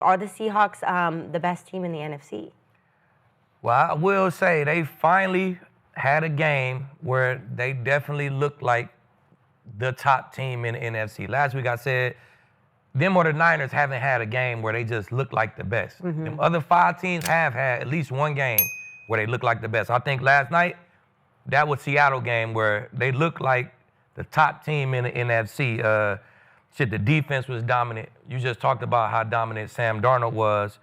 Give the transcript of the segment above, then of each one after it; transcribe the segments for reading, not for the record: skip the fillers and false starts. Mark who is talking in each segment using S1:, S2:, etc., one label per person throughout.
S1: Are the Seahawks the best team in the NFC?
S2: Well, I will say they finally had a game where they definitely looked like the top team in the NFC. Last week I said them or the Niners haven't had a game where they just look like the best. Them other 5 teams have had at least one game where they look like the best. I think last night, that was Seattle game where they looked like the top team in the NFC. The defense was dominant. You just talked about how dominant Sam Darnold was.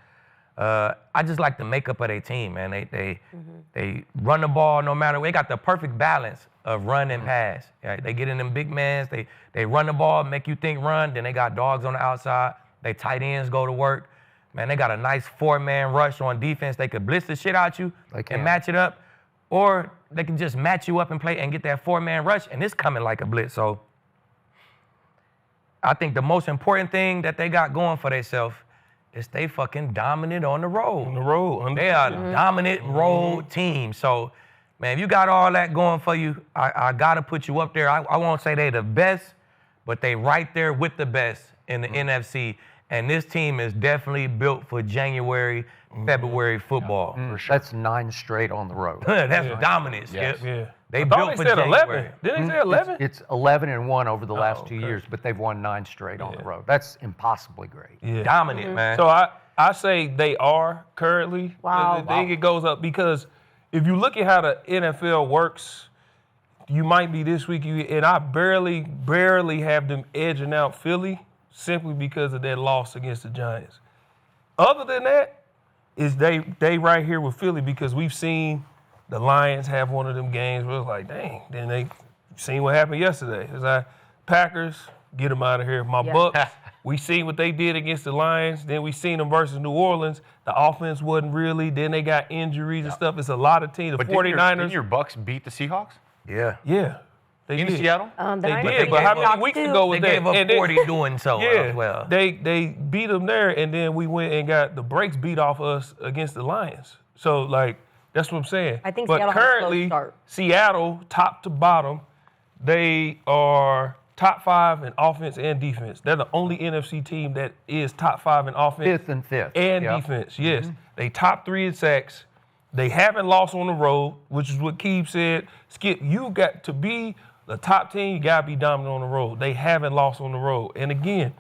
S2: I just like the makeup of their team, man. They run the ball no matter what. They got the perfect balance of run and pass. Right? They get in them big mans. They run the ball, make you think run. Then they got dogs on the outside. They tight ends go to work. Man, they got a nice 4-man rush on defense. They could blitz the shit out you and match it up. Or they can just match you up and play and get that 4-man rush, and it's coming like a blitz. So I think the most important thing that they got going for themselves is they fucking dominant on the road.
S3: On the road.
S2: They are a dominant road team. So, man, if you got all that going for you, I got to put you up there. I won't say they the best, but they right there with the best in the NFC. And this team is definitely built for January, February football.
S4: For sure. That's 9 straight on the road.
S2: That's dominant, Skip.
S3: Yeah.
S2: They built for January.
S3: 11. Didn't they say 11?
S4: It's 11-1 over the last 2 years, but they've won 9 straight on the road. That's impossibly great.
S3: Yeah.
S2: Dominant, man.
S3: So I say they are currently.
S1: Wow.
S3: I think it goes up because if you look at how the NFL works, you might be this week, and I barely have them edging out Philly simply because of that loss against the Giants. Other than that, is they right here with Philly because we've seen the Lions have one of them games where it's like, dang, then they seen what happened yesterday. It's like, Packers, get them out of here. My Bucks, we seen what they did against the Lions. Then we seen them versus New Orleans. The offense wasn't really. Then they got injuries and stuff. It's a lot of teams. The 49ers.
S5: Didn't your Bucks beat the Seahawks?
S2: Yeah.
S3: Yeah. They
S5: In
S3: did.
S5: Seattle?
S3: They did, but how many weeks ago was
S2: They
S3: that?
S2: gave up 40 doing so as well.
S3: They beat them there, and then we went and got the brakes beat off us against the Lions. So, like, that's what I'm saying.
S1: I think
S3: but
S1: Seattle has a slow
S3: currently,
S1: start.
S3: Seattle, top to bottom, they are top 5 in offense and defense. They're the only NFC team that is top 5 in offense.
S4: 5th and 5th.
S3: And defense, yes. They top 3 in sacks. They haven't lost on the road, which is what Keith said. Skip, you got to be the top team, you got to be dominant on the road. They haven't lost on the road. And again,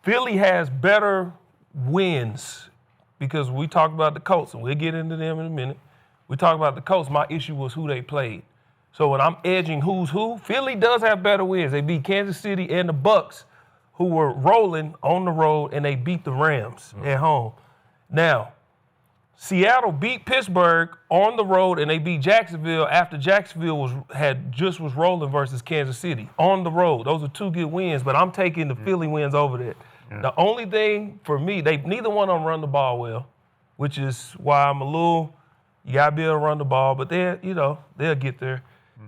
S3: Philly has better wins because we talked about the Colts, and we'll get into them in a minute. We talked about the Colts. My issue was who they played. So when I'm edging who's who, Philly does have better wins. They beat Kansas City and the Bucks, who were rolling on the road, and they beat the Rams at home. Now, Seattle beat Pittsburgh on the road, and they beat Jacksonville after Jacksonville was rolling versus Kansas City on the road. Those are 2 good wins, but I'm taking the Philly wins over that. Yeah. The only thing for me, neither one of them run the ball well, which is why I'm you gotta be able to run the ball, but they'll get there.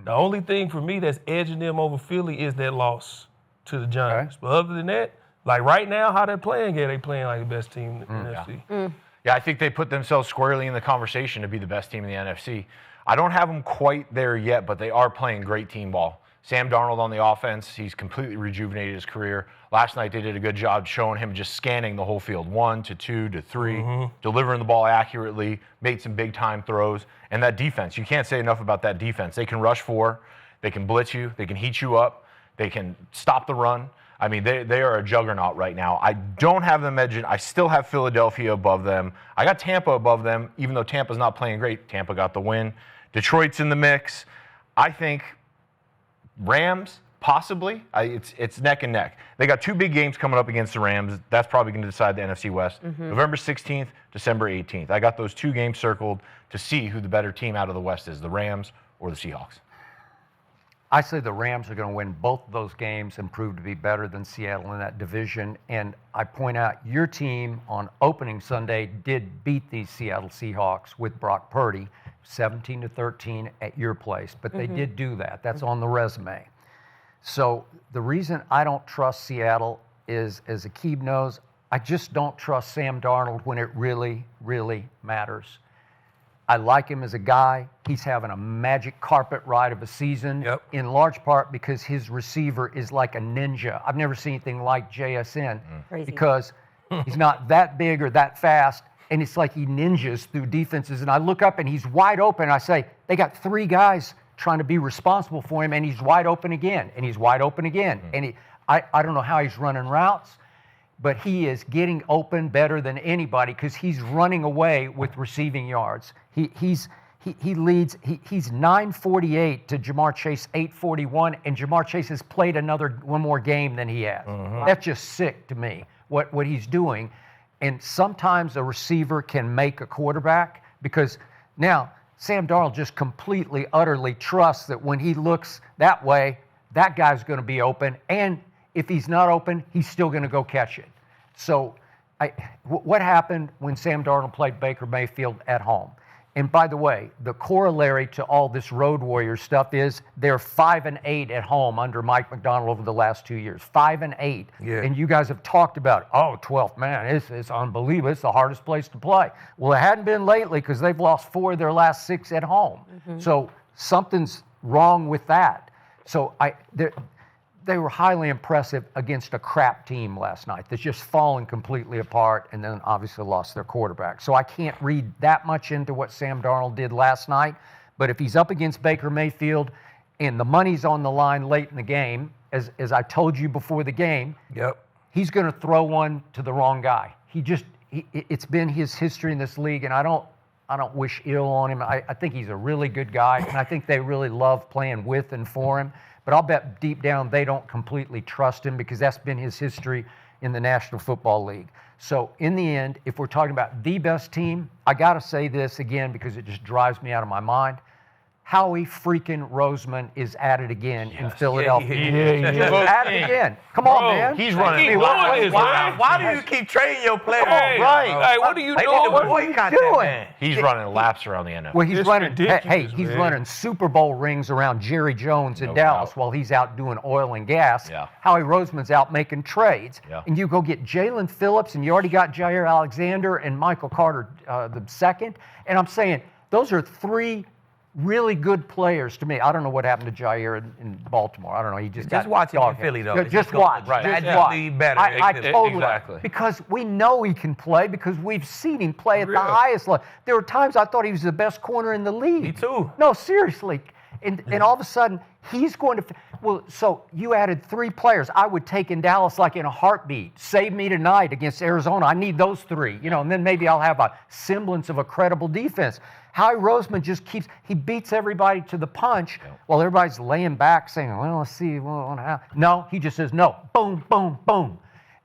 S3: The only thing for me that's edging them over Philly is that loss to the Giants. But other than that, like right now, how they're playing, they playing like the best team in the NFC.
S5: Yeah, I think they put themselves squarely in the conversation to be the best team in the NFC. I don't have them quite there yet, but they are playing great team ball. Sam Darnold on the offense, he's completely rejuvenated his career. Last night they did a good job showing him just scanning the whole field, 1 to 2 to 3, delivering the ball accurately, made some big-time throws. And that defense, you can't say enough about that defense. They can rush 4, they can blitz you, they can heat you up, they can stop the run. I mean, they are a juggernaut right now. I don't have them edging. I still have Philadelphia above them. I got Tampa above them, even though Tampa's not playing great. Tampa got the win. Detroit's in the mix. I think Rams, possibly. It's neck and neck. They got 2 big games coming up against the Rams. That's probably going to decide the NFC West. November 16th, December 18th. I got those 2 games circled to see who the better team out of the West is, the Rams or the Seahawks.
S4: I say the Rams are going to win both of those games and prove to be better than Seattle in that division. And I point out your team on opening Sunday did beat these Seattle Seahawks with Brock Purdy, 17-13 at your place. But they did do that. That's on the resume. So the reason I don't trust Seattle is, as Aqib knows, I just don't trust Sam Darnold when it really, really matters. I like him as a guy. He's having a magic carpet ride of a season, in large part because his receiver is like a ninja. I've never seen anything like JSN.
S1: Crazy.
S4: Because He's not that big or that fast, and it's like he ninjas through defenses. And I look up, and he's wide open. I say, they got 3 guys trying to be responsible for him, and he's wide open again, and he's wide open again. And I don't know how he's running routes, but he is getting open better than anybody because he's running away with receiving yards. He leads. He's 948 to Jamar Chase 841, and Jamar Chase has played one more game than he has. That's just sick to me. What he's doing, and sometimes a receiver can make a quarterback because now Sam Darnold just completely, utterly trusts that when he looks that way, that guy's going to be open, and if he's not open, he's still going to go catch it. So, what happened when Sam Darnold played Baker Mayfield at home? And by the way, the corollary to all this Road Warriors stuff is they're 5-8 at home under Mike McDonald over the last 2 years. 5-8.
S2: Yeah.
S4: And you guys have talked about, 12th, man, it's unbelievable. It's the hardest place to play. Well, it hadn't been lately because they've lost 4 of their last 6 at home. So something's wrong with that. So they were highly impressive against a crap team last night that's just fallen completely apart and then obviously lost their quarterback. So I can't read that much into what Sam Darnold did last night. But if he's up against Baker Mayfield and the money's on the line late in the game, as I told you before the game, he's going to throw one to the wrong guy. It's been his history in this league, and I don't wish ill on him. I think he's a really good guy, and I think they really love playing with and for him. But I'll bet deep down they don't completely trust him because that's been his history in the National Football League. So in the end, if we're talking about the best team, I got to say this again because it just drives me out of my mind. Howie freaking Roseman is at it again in Philadelphia. Just at it again. Come on, man.
S5: He's running.
S3: Keep doing this, man.
S2: Why do you keep trading your players?
S3: Hey,
S5: right.
S3: Hey, what are you
S2: They
S3: doing?
S2: need to boycott that man.
S5: He's running laps around the NFL.
S4: Well, he's
S3: It's
S4: running.
S3: ridiculous,
S4: He's
S3: man.
S4: running Super Bowl rings around Jerry Jones in
S5: No
S4: Dallas
S5: doubt.
S4: while he's out doing oil and gas.
S5: Yeah.
S4: Howie Roseman's out making trades,
S5: Yeah.
S4: and you go get Jalen Phillips, and you already got Jair Alexander and Michael Carter the second. And I'm saying those are 3 really good players to me. I don't know what happened to Jair in Baltimore. I don't know. He just
S2: watch him in
S4: dog-headed.
S2: Philly, though.
S4: Yeah,
S2: It's
S4: just
S2: just
S4: watch.
S2: right.
S4: Just
S2: Magically
S4: watch.
S2: better.
S4: I totally
S5: Exactly.
S4: because we know he can play because we've seen him play at the highest level. There were times I thought he was the best corner in the league.
S2: Me too.
S4: No, seriously. And all of a sudden, he's going to. Well, so you added 3 players I would take in Dallas like in a heartbeat. Save me tonight against Arizona. I need those 3, and then maybe I'll have a semblance of a credible defense. Howie Roseman just he beats everybody to the punch while everybody's laying back saying, well, let's see. No, he just says, no, boom, boom, boom.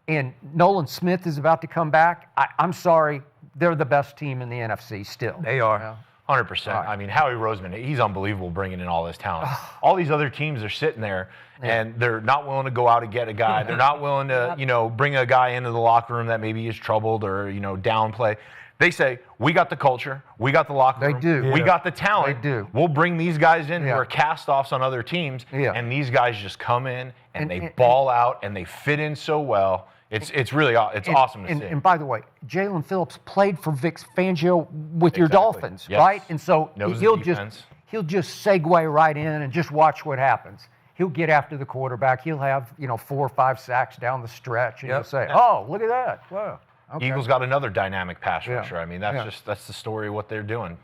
S4: And Nolan Smith is about to come back. I'm sorry, they're the best team in the NFC still.
S2: They are.
S5: 100%. I mean, Howie Roseman, he's unbelievable bringing in all this talent. All these other teams are sitting there, and they're not willing to go out and get a guy. They're not willing to, bring a guy into the locker room that maybe is troubled or, downplay. They say, we got the culture, we got the locker room.
S4: They do.
S5: We got the talent.
S4: They do.
S5: We'll bring these guys in who
S4: Yeah.
S5: are cast-offs on other teams,
S4: Yeah.
S5: and these guys just come in, and they
S4: and-
S5: ball out, and they fit in so well. It's really awesome to see.
S4: And by the way, Jalen Phillips played for Vic Fangio with your
S5: Exactly.
S4: Dolphins,
S5: Yes.
S4: right? And so
S5: Knows the
S4: he'll
S5: defense.
S4: just segue right in and just watch what happens. He'll get after the quarterback. He'll have 4 or 5 sacks down the stretch, and he'll say, "Oh, look at that! Wow." Okay.
S5: Eagles got another dynamic pass
S4: Yeah.
S5: rusher. I mean, that's the story of what they're doing.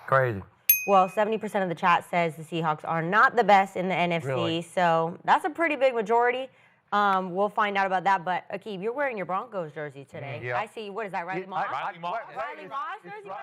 S2: Crazy.
S1: Well, 70% of the chat says the Seahawks are not the best in the NFC,
S4: Really?
S1: so that's a pretty big majority. We'll find out about that. But Akeem, you're wearing your Broncos jersey today.
S4: Yeah.
S1: I see. What is that, Riley Moss?
S5: Riley Moss.
S1: Riley Moss jersey right